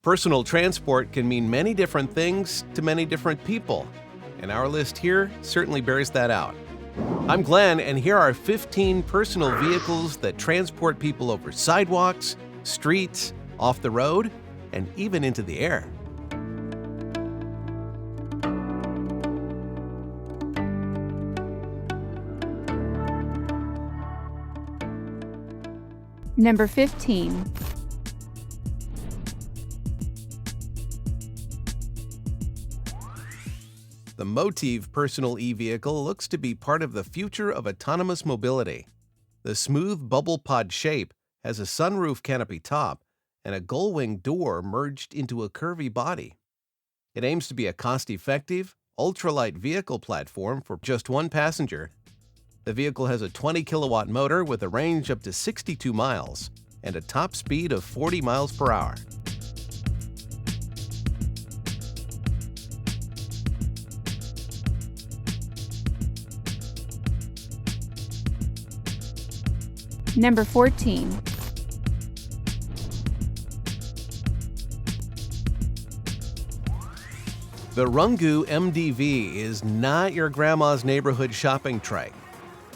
Personal transport can mean many different things to many different people, and our list here certainly bears that out. I'm Glenn, and here are 15 personal vehicles that transport people over sidewalks, streets, off the road, and even into the air. Number 15. The MOTIV personal e-vehicle looks to be part of the future of autonomous mobility. The smooth bubble pod shape has a sunroof canopy top and a gull-wing door merged into a curvy body. It aims to be a cost-effective, ultralight vehicle platform for just one passenger. The vehicle has a 20-kilowatt motor with a range up to 62 miles and a top speed of 40 miles per hour. Number 14. The Rungu MDV is not your grandma's neighborhood shopping trike.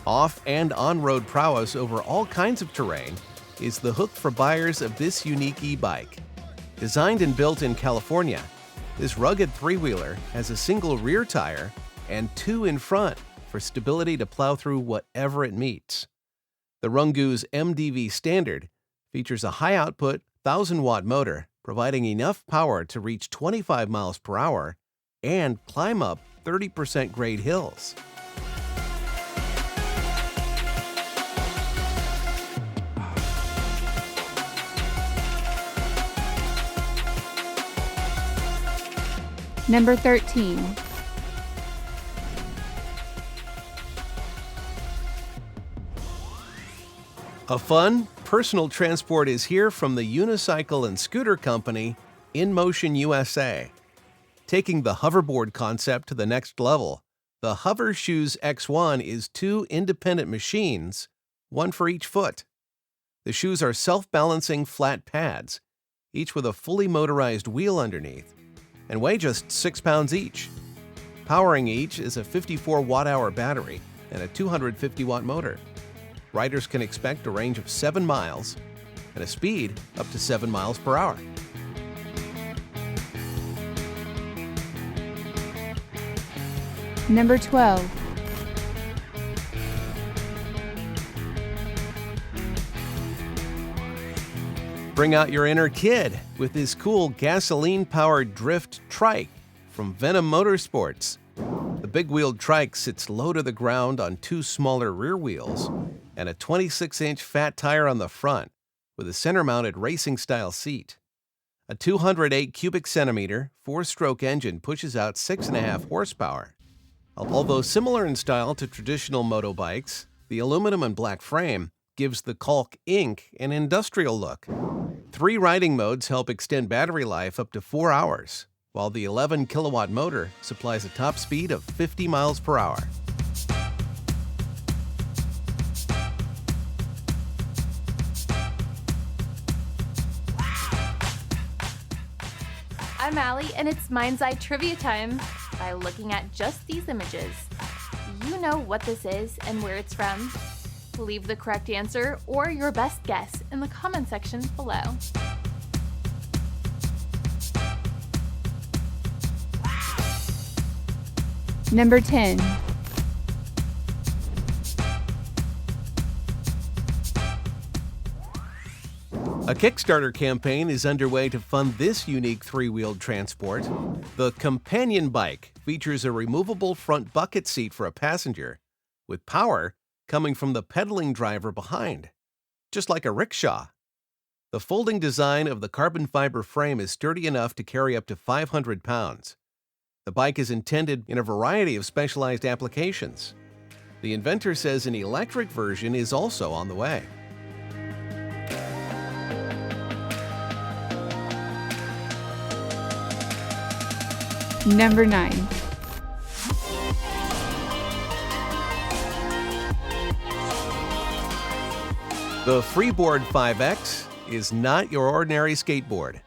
Off- and on-road prowess over all kinds of terrain is the hook for buyers of this unique e-bike. Designed and built in California, this rugged three-wheeler has a single rear tire and two in front for stability to plow through whatever it meets. The Rungu's MDV Standard features a high-output 1,000-watt motor, providing enough power to reach 25 miles per hour and climb up 30% grade hills. Number 13. A fun, personal transport is here from the unicycle and scooter company InMotion USA. Taking the hoverboard concept to the next level, the Hovershoes X1 is two independent machines, one for each foot. The shoes are self-balancing flat pads, each with a fully motorized wheel underneath, and weigh just 6 pounds each. Powering each is a 54 watt-hour battery and a 250-watt motor. Riders can expect a range of 7 miles and a speed up to 7 miles per hour. Number 12. Bring out your inner kid with this cool gasoline-powered drift trike from Venom Motorsports. The big-wheeled trike sits low to the ground on two smaller rear wheels and a 26-inch fat tire on the front with a center-mounted racing-style seat. A 208 cubic centimeter, four-stroke engine pushes out 6.5 horsepower. Although similar in style to traditional motobikes, the aluminum and black frame gives the Kalk INK an industrial look. 3 riding modes help extend battery life up to 4 hours, while the 11-kilowatt motor supplies a top speed of 50 miles per hour. I'm Allie, and it's Mind's Eye Trivia time. By looking at just these images, you know what this is and where it's from. Leave the correct answer or your best guess in the comment section below. Number 10. A Kickstarter campaign is underway to fund this unique three-wheeled transport. The Companion Bike features a removable front bucket seat for a passenger, with power coming from the pedaling driver behind, just like a rickshaw. The folding design of the carbon fiber frame is sturdy enough to carry up to 500 pounds. The bike is intended in a variety of specialized applications. The inventor says an electric version is also on the way. Number 9. The Freebord 5X is not your ordinary skateboard.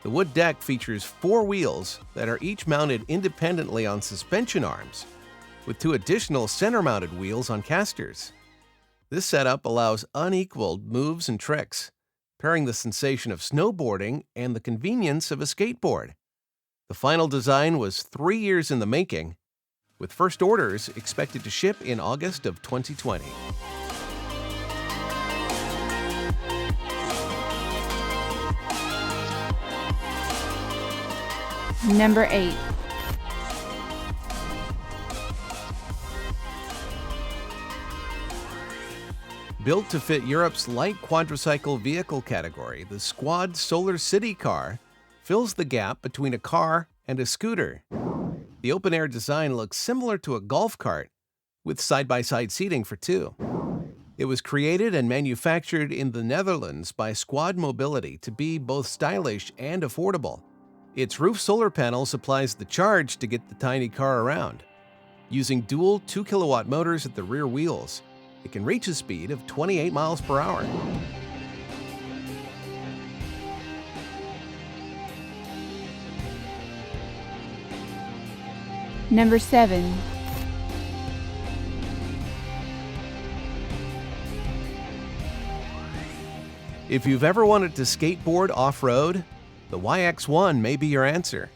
The wood deck features 4 wheels that are each mounted independently on suspension arms, with 2 additional center-mounted wheels on casters. This setup allows unequaled moves and tricks, pairing the sensation of snowboarding and the convenience of a skateboard. The final design was 3 years in the making, with first orders expected to ship in August of 2020. Number 8. Built to fit Europe's light quadricycle vehicle category, the Squad Solar City car fills the gap between a car and a scooter. The open-air design looks similar to a golf cart, with side-by-side seating for 2. It was created and manufactured in the Netherlands by Squad Mobility to be both stylish and affordable. Its roof solar panel supplies the charge to get the tiny car around. Using dual 2-kilowatt motors at the rear wheels, it can reach a speed of 28 miles per hour. Number 7. If you've ever wanted to skateboard off-road, the YX1 may be your answer.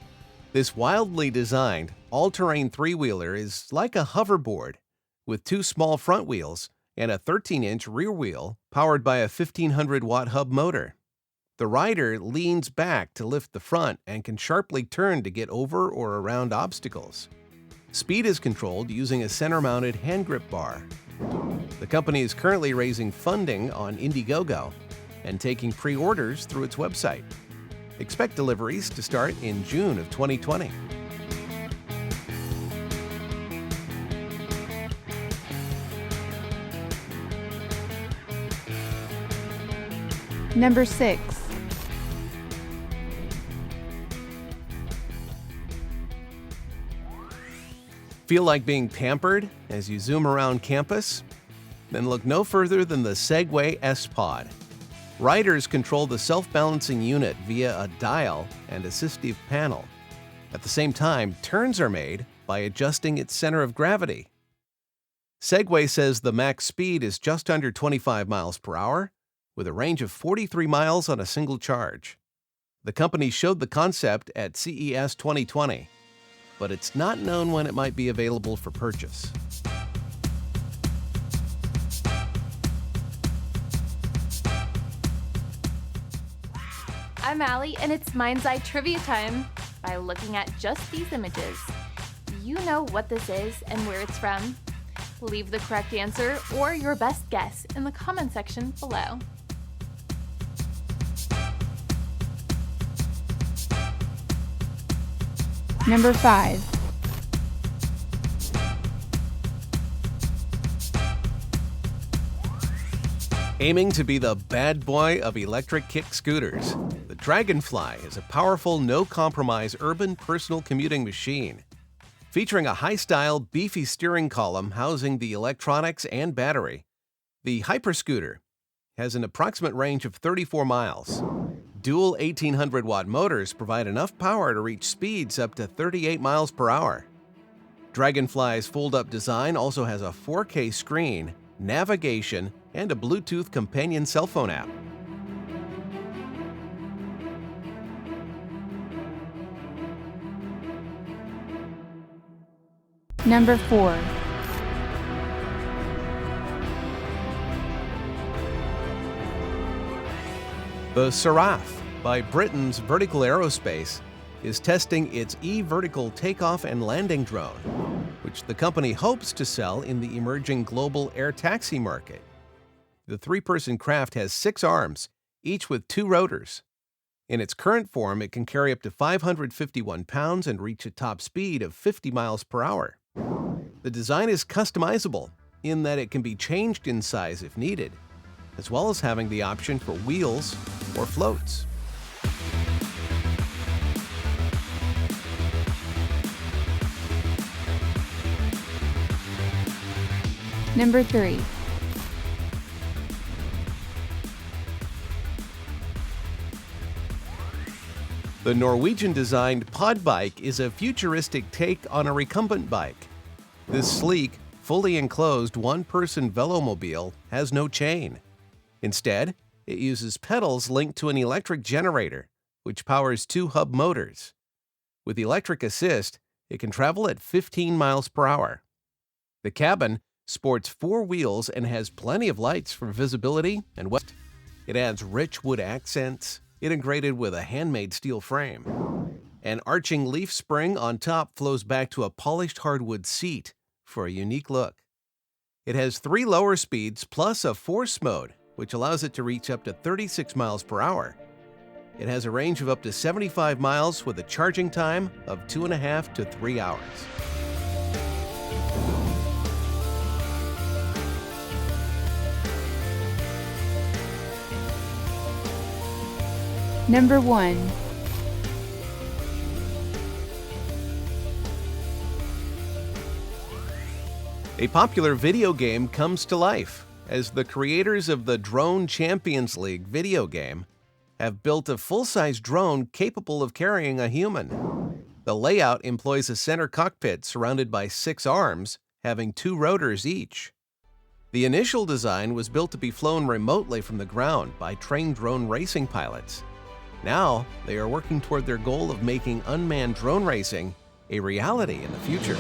This wildly designed, all-terrain 3-wheeler is like a hoverboard, with 2 small front wheels and a 13-inch rear wheel powered by a 1500-watt hub motor. The rider leans back to lift the front and can sharply turn to get over or around obstacles. Speed is controlled using a center-mounted hand grip bar. The company is currently raising funding on Indiegogo and taking pre-orders through its website. Expect deliveries to start in June of 2020. Number 6. Feel like being pampered as you zoom around campus? Then look no further than the Segway S-Pod. Riders control the self-balancing unit via a dial and assistive panel. At the same time, turns are made by adjusting its center of gravity. Segway says the max speed is just under 25 miles per hour, with a range of 43 miles on a single charge. The company showed the concept at CES 2020, but it's not known when it might be available for purchase. I'm Allie, and it's Mind's Eye Trivia time. By looking at just these images, you know what this is and where it's from. Leave the correct answer or your best guess in the comment section below. Number 5. Aiming to be the bad boy of electric kick scooters, the Dragonfly is a powerful, no-compromise urban personal commuting machine. Featuring a high-style, beefy steering column housing the electronics and battery, the Hyperscooter has an approximate range of 34 miles. Dual 1800-watt motors provide enough power to reach speeds up to 38 miles per hour. Dragonfly's fold-up design also has a 4K screen, navigation, and a Bluetooth companion cell phone app. Number 4. The Seraph by Britain's Vertical Aerospace is testing its e-vertical takeoff and landing drone, which the company hopes to sell in the emerging global air taxi market. The 3-person craft has 6 arms, each with 2 rotors. In its current form, it can carry up to 551 pounds and reach a top speed of 50 miles per hour. The design is customizable in that it can be changed in size if needed, as well as having the option for wheels or floats. Number 3. The The Norwegian-designed Podbike is a futuristic take on a recumbent bike. This sleek, fully enclosed one-person velomobile has no chain. Instead, it uses pedals linked to an electric generator, which powers 2 hub motors. With electric assist, it can travel at 15 miles per hour. The cabin sports 4 wheels and has plenty of lights for visibility and weight. It adds rich wood accents, integrated with a handmade steel frame. An arching leaf spring on top flows back to a polished hardwood seat for a unique look. It has 3 lower speeds plus a force mode, which allows it to reach up to 36 miles per hour. It has a range of up to 75 miles with a charging time of 2.5 to 3 hours. Number 1. A popular video game comes to life as the creators of the Drone Champions League video game have built a full-size drone capable of carrying a human. The layout employs a center cockpit surrounded by 6 arms, having 2 rotors each. The initial design was built to be flown remotely from the ground by trained drone racing pilots. Now, they are working toward their goal of making unmanned drone racing a reality in the future.